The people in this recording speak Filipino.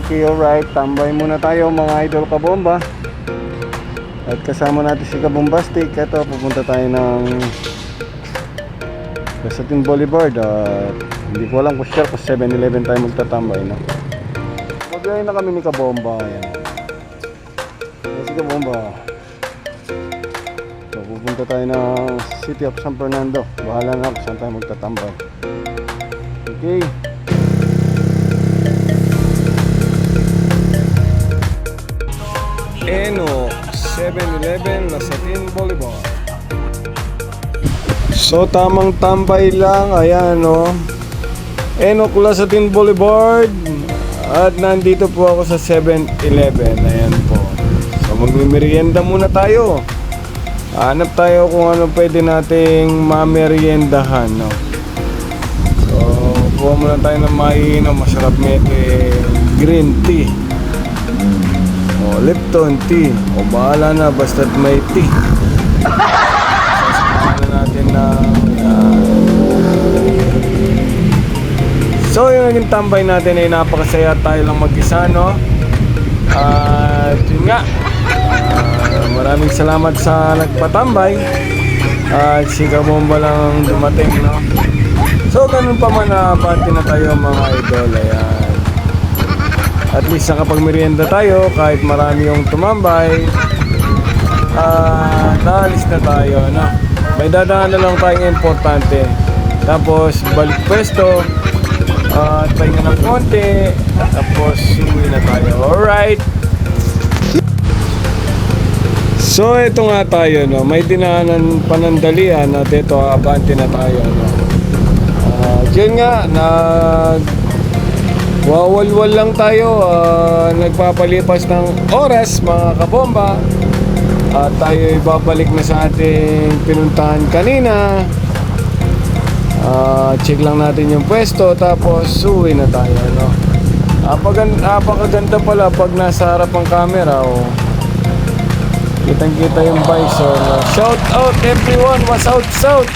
Okay, alright. Tambay muna tayo mga idol kabomba. At kasama natin si Kabombastic. Ito, pupunta tayo ng Gasatin Boulevard. At hindi ko alam kung sure kung 7-Eleven tayo magtatambay, no? Magbiyahin na kami ni Kabomba. Ayan. Ayan si Kabomba. So, pupunta tayo ng City of San Fernando. Bahala na kung saan tayo magtatambay. Okay. Eno 7-Eleven Gasatin Boulevard. So tamang tambay lang. Ayan o, Eno Gasatin Boulevard. At nandito po ako sa 7-Eleven. Ayan po. So magmimerienda muna tayo. Hanap tayo kung ano pwede nating mameriendahan, no? So kuha muna tayo ng mainom. Masarap nito green tea o Lipton tea, o bahala na basta't may tea. Sasamahan na natin na so yung naging tambay natin ay napakasaya. Tayo lang mag-isa, no? At yun nga, maraming salamat sa nagpatambay. At si Kabomba lang dumating, no? So ganun pa man, party na tayo mga idol. Ayan, at least nakapagmerienda tayo kahit marami yung tumambay. Naalis na tayo, no? May dadaan na lang tayong importante. Tapos balik pwesto, at pahinga ng konti, tapos uwi na tayo. Alright. So ito nga tayo, no? May dinaanan panandalian at ito, abante na tayo, no? Yun nga, wawalwal lang tayo, nagpapalipas ng oras mga kabomba. At tayo ibabalik na sa ating pinuntahan kanina. Check lang natin yung pwesto, tapos uwi na tayo, no? Apakaganda pala pag nasa harap ang camera, oh. Kitang kita yung bison, no? Shout out everyone, was out south.